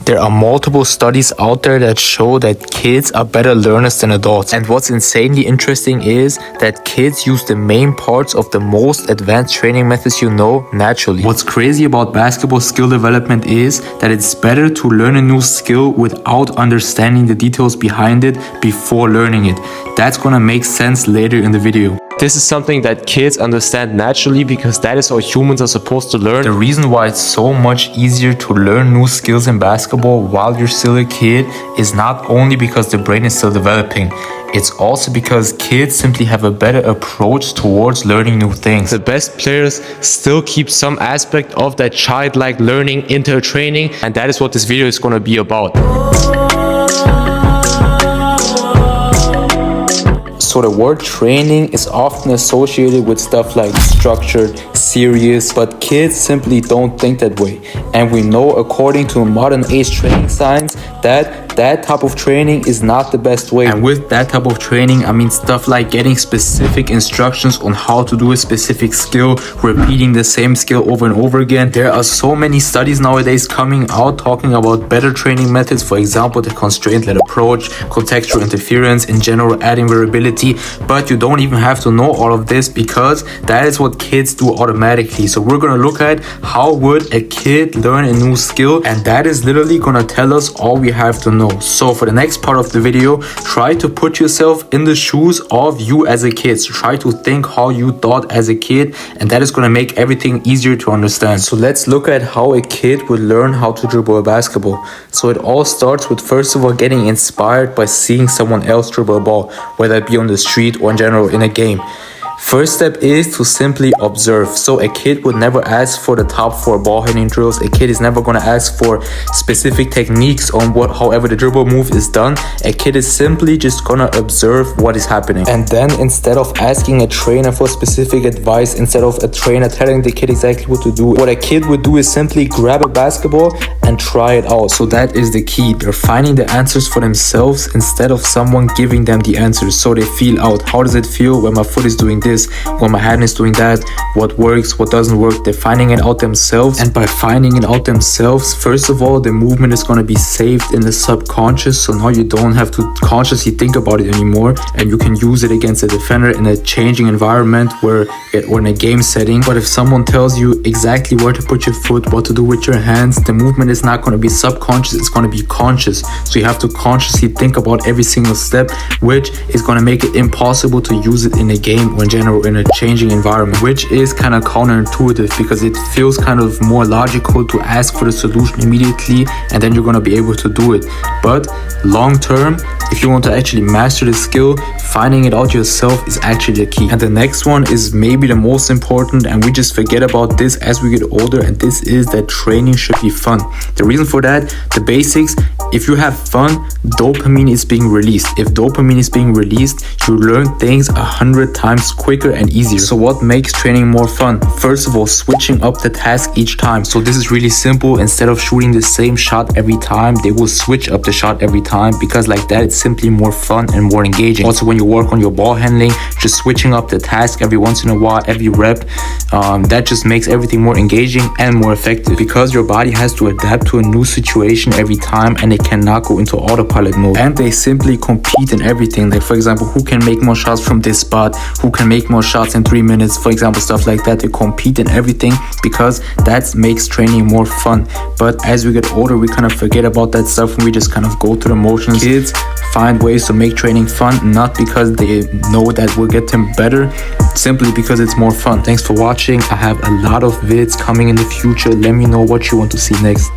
There are multiple studies out there that show that kids are better learners than adults. And what's insanely interesting is that kids use the main parts of the most advanced training methods you know naturally. What's crazy about basketball skill development is that it's better to learn a new skill without understanding the details behind it before learning it. That's gonna make sense later in the video. This is something that kids understand naturally because that is how humans are supposed to learn. The reason why it's so much easier to learn new skills in basketball while you're still a kid is not only because the brain is still developing, it's also because kids simply have a better approach towards learning new things. The best players still keep some aspect of that childlike learning into training, and that is what this video is going to be about. So the word training is often associated with stuff like structured, serious, but kids simply don't think that way. And we know, according to modern age training science, that type of training is not the best way. And with that type of training, I mean stuff like getting specific instructions on how to do a specific skill, repeating the same skill over and over again. There are so many studies nowadays coming out talking about better training methods. For example, the constraint-led approach, contextual interference, in general adding variability. But you don't even have to know all of this because that is what kids do automatically. So we're gonna look at how would a kid learn a new skill, and that is literally gonna tell us all we have to know. So for the next part of the video, try to put yourself in the shoes of you as a kid. So try to think how you thought as a kid, and that is going to make everything easier to understand. So let's look at how a kid would learn how to dribble a basketball. So it all starts with, first of all, getting inspired by seeing someone else dribble a ball, whether it be on the street or in general in a game. First step is to simply observe. So a kid would never ask for the top 4 ball handling drills. A kid is never going to ask for specific techniques on however the dribble move is done. A kid is simply just going to observe what is happening. And then instead of asking a trainer for specific advice, instead of a trainer telling the kid exactly what to do, what a kid would do is simply grab a basketball and try it out. So that is the key. They're finding the answers for themselves instead of someone giving them the answers. So they feel out, how does it feel when my foot is doing this, when my hand is doing that, what works, what doesn't work. They're finding it out themselves, and by finding it out themselves, first of all, the movement is going to be saved in the subconscious, so now you don't have to consciously think about it anymore, and you can use it against a defender in a changing environment or in a game setting. But if someone tells you exactly where to put your foot, what to do with your hands, the movement is not going to be subconscious, it's going to be conscious. So you have to consciously think about every single step, which is going to make it impossible to use it in a game or in general in a changing environment, which is kind of counterintuitive because it feels kind of more logical to ask for the solution immediately and then you're going to be able to do it. But long term, if you want to actually master the skill, finding it out yourself is actually the key. And the next one is maybe the most important, and we just forget about this as we get older, and this is that training should be fun. The reason for that, the basics, if you have fun, dopamine is being released. If dopamine is being released, you learn things 100 times quicker and easier. So what makes training more fun? First of all, switching up the task each time. So this is really simple. Instead of shooting the same shot every time, they will switch up the shot every time, because like that, it's simply more fun and more engaging. Also, when you work on your ball handling, just switching up the task every once in a while, every rep, that just makes everything more engaging and more effective, because your body has to adapt to a new situation every time and it cannot go into autopilot mode. And they simply compete in everything. Like, for example, who can make more shots from this spot, who can make more shots in 3 minutes, for example, stuff like that. They compete in everything because that makes training more fun. But as we get older, we kind of forget about that stuff and we just kind of go through the motions. Kids find ways to make training fun, not because they know that will get them better, simply because it's more fun. Thanks for watching. I have a lot of vids coming in the future. Let me know what you want to see next.